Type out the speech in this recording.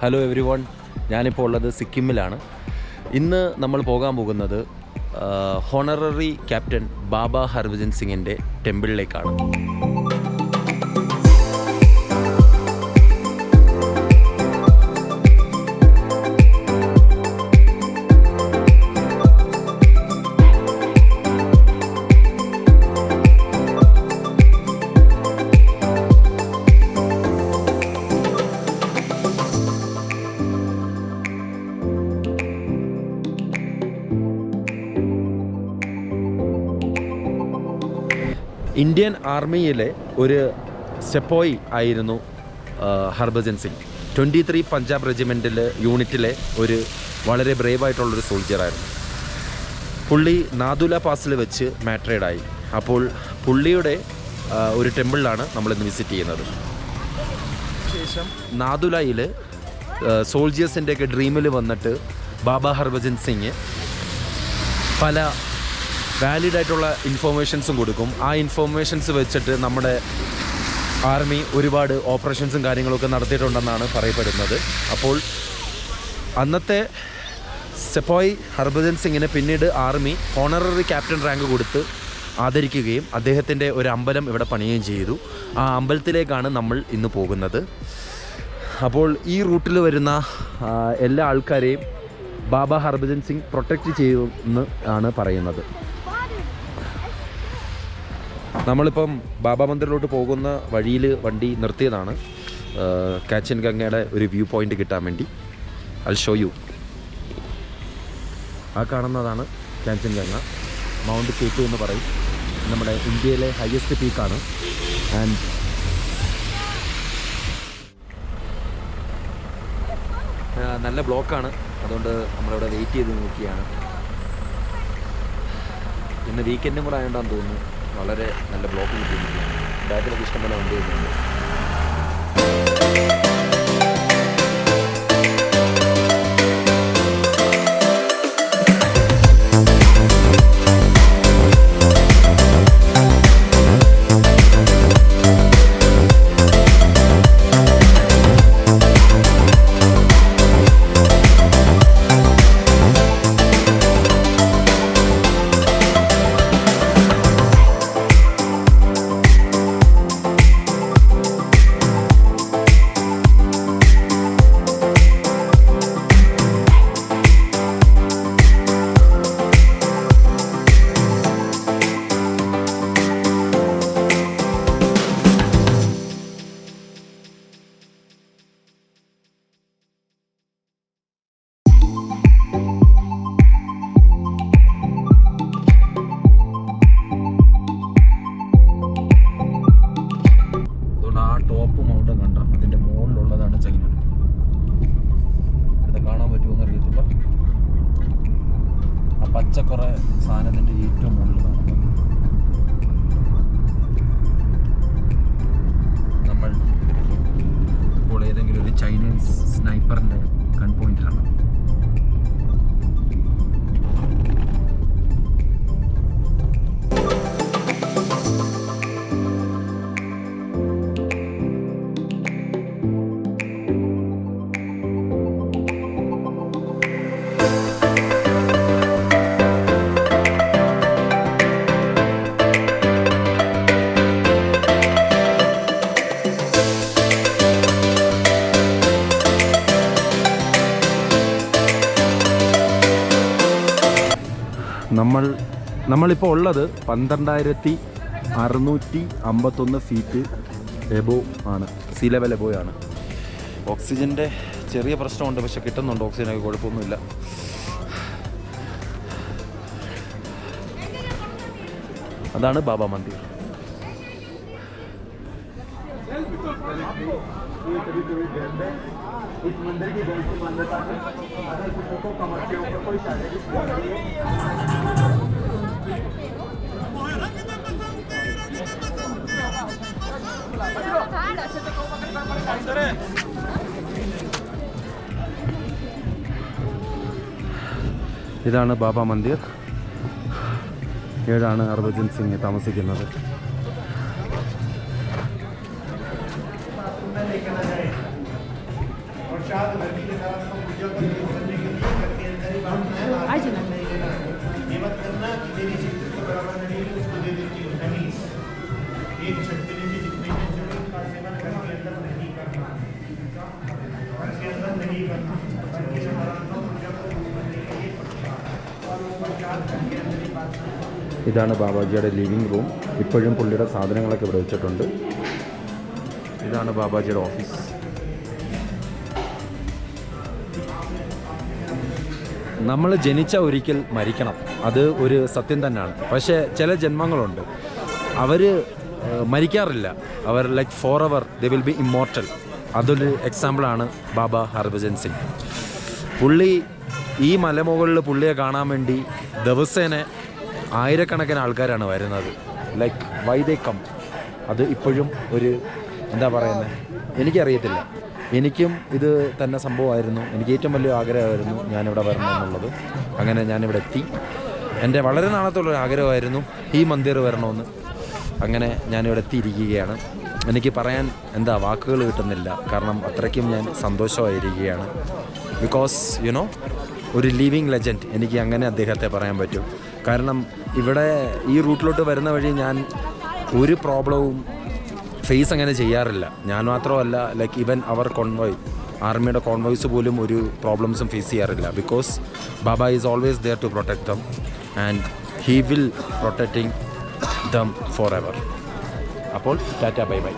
Hello every one, ഞാനിപ്പോൾ ഉള്ളത് സിക്കിമിലാണ്. ഇന്ന് നമ്മൾ പോകാൻ പോകുന്നത് ഹോണററി ക്യാപ്റ്റൻ ബാബ ഹർഭജൻ സിംഗിൻ്റെ ടെമ്പിളിലേക്കാണ്. ഇന്ത്യൻ ആർമിയിലെ ഒരു സെപ്പോയി ആയിരുന്നു ഹർഭജൻ സിംഗ്. 23 പഞ്ചാബ് റെജിമെൻറ്റിലെ യൂണിറ്റിലെ ഒരു വളരെ ബ്രേവായിട്ടുള്ളൊരു സോൾജിയറായിരുന്നു. പുള്ളി നാദുല പാസിൽ വെച്ച് മാട്രേഡായി. അപ്പോൾ പുള്ളിയുടെ ഒരു ടെമ്പിളിലാണ് നമ്മളിന്ന് വിസിറ്റ് ചെയ്യുന്നത്. ശേഷം നാദുലയിൽ സോൾജിയേഴ്സിൻ്റെയൊക്കെ ഡ്രീമിൽ വന്നിട്ട് ബാബ ഹർഭജൻ സിംഗ് പല വാലിഡായിട്ടുള്ള ഇൻഫോർമേഷൻസും കൊടുക്കും. ആ ഇൻഫോർമേഷൻസ് വെച്ചിട്ട് നമ്മുടെ ആർമി ഒരുപാട് ഓപ്പറേഷൻസും കാര്യങ്ങളൊക്കെ നടത്തിയിട്ടുണ്ടെന്നാണ് പറയപ്പെടുന്നത്. അപ്പോൾ അന്നത്തെ സെപ്പോയ് ഹർഭജൻ സിംഗിന് പിന്നീട് ആർമി ഹോണററി ക്യാപ്റ്റൻ റാങ്ക് കൊടുത്ത് ആദരിക്കുകയും അദ്ദേഹത്തിൻ്റെ ഒരു അമ്പലം ഇവിടെ പണിയുകയും ചെയ്തു. ആ അമ്പലത്തിലേക്കാണ് നമ്മൾ ഇന്ന് പോകുന്നത്. അപ്പോൾ ഈ റൂട്ടിൽ വരുന്ന എല്ലാ ആൾക്കാരെയും ബാബ ഹർഭജൻ സിംഗ് പ്രൊട്ടക്റ്റ് ചെയ്യുമെന്ന് ആണ് പറയുന്നത്. നമ്മളിപ്പം ബാബ മന്ദിറിലോട്ട് പോകുന്ന വഴിയിൽ വണ്ടി നിർത്തിയതാണ് കാച്ചൻ ഗംഗയുടെ ഒരു വ്യൂ പോയിൻ്റ് കിട്ടാൻ വേണ്ടി. I show you. ആ കാണുന്നതാണ് കാഞ്ചൻ ഗംഗ. മൗണ്ട് കേട്ടു എന്ന് പറയും. നമ്മുടെ ഇന്ത്യയിലെ ഹയസ്റ്റ് പീക്കാണ്. ആൻഡ് നല്ല ബ്ലോക്കാണ്, അതുകൊണ്ട് നമ്മളിവിടെ വെയിറ്റ് ചെയ്ത് നോക്കിയാണ്. ഇന്ന് വീക്കെൻഡും കൂടെ ആയതുകൊണ്ടാണെന്ന് തോന്നുന്നു വളരെ നല്ല ബ്ലോക്ക് കിട്ടിയിട്ടുണ്ട്. ബാക്കിലൊക്കെ ഇഷ്ടംപോലെ വണ്ടി വരുന്നുണ്ട്. പച്ചക്കുറേ സാധനത്തിൻ്റെ ഏറ്റവും മുകളിൽ കാണുന്നത്. നമ്മൾ ഇപ്പോൾ ഏതെങ്കിലും ഒരു ചൈനീസ് സ്നൈപ്പറിൻ്റെ ഗൺ പോയിന്റിലാണ്. നമ്മളിപ്പോൾ ഉള്ളത് 12,651 ഫീറ്റ് എബോ ആണ്. സീ ലെവൽ എബോ ആണ്. ഓക്സിജൻ്റെ ചെറിയ പ്രശ്നമുണ്ട്, പക്ഷെ കിട്ടുന്നുണ്ട്. ഓക്സിജനൊക്കെ കുഴപ്പമൊന്നുമില്ല. അതാണ് ബാബ മന്ദിർ. इस मंदिर की बहुत सी मान्यता है. अगर किसी को कमर के ऊपर कोई शारीरिक ഇതാണ് ബാബ മന്ദിർ. ഇവിടെയാണ് ഹർഭജൻ സിംഗ് താമസിക്കുന്നത്. ഇതാണ് ബാബാജിയുടെ ലിവിങ് റൂം. ഇപ്പോഴും പുള്ളിയുടെ സാധനങ്ങളൊക്കെ ഇവിടെ വെച്ചിട്ടുണ്ട്. ഇതാണ് ബാബാജിയുടെ ഓഫീസ്. നമ്മൾ ജനിച്ച ഒരിക്കൽ മരിക്കണം, അത് ഒരു സത്യം തന്നെയാണ്. പക്ഷേ ചില ജന്മങ്ങളുണ്ട്, അവർ മരിക്കാറില്ല. അവർ like forever they will be immortal. അതൊരു എക്സാമ്പിളാണ് ബാബ ഹർഭജൻ സിംഗ്. പുള്ളി ഈ മലമുകളിൽ പുള്ളിയെ കാണാൻ വേണ്ടി ദിവസേന ആയിരക്കണക്കിന് ആൾക്കാരാണ് വരുന്നത്. ലൈക്ക് വൈ ദേ കം, അത് ഇപ്പോഴും ഒരു എന്താ പറയുന്നത് എനിക്കറിയത്തില്ല. എനിക്കും ഇത് തന്നെ സംഭവമായിരുന്നു. എനിക്ക് ഏറ്റവും വലിയ ആഗ്രഹമായിരുന്നു ഞാനിവിടെ വരണമെന്നുള്ളത്. അങ്ങനെ ഞാനിവിടെ എത്തി. എൻ്റെ വളരെ നാളത്തുള്ളൊരു ആഗ്രഹമായിരുന്നു ഈ മന്ദിർ വരണമെന്ന്. അങ്ങനെ ഞാനിവിടെ എത്തിയിരിക്കുകയാണ്. എനിക്ക് പറയാൻ വാക്കുകൾ കിട്ടുന്നില്ല, കാരണം അത്രയ്ക്കും ഞാൻ സന്തോഷമായിരിക്കുകയാണ്. ബിക്കോസ് യുനോ ഒരു ലിവിങ് ലെജൻഡ്, എനിക്ക് അങ്ങനെ അദ്ദേഹത്തെ പറയാൻ പറ്റും. കാരണം ഇവിടെ ഈ റൂട്ടിലോട്ട് വരുന്ന വഴി ഞാൻ ഒരു പ്രോബ്ലവും ഫേസ് അങ്ങനെ ചെയ്യാറില്ല. ഞാൻ മാത്രമല്ല, ലൈക്ക് ഈവൻ അവർ കോൺവോയ്, ആർമിയുടെ കോൺവോയ്സ് പോലും ഒരു പ്രോബ്ലംസും ഫേസ് ചെയ്യാറില്ല. Because Baba is always there to protect them and he will protecting them for ever. അപ്പോൾ ടാറ്റ, ബൈ ബൈ.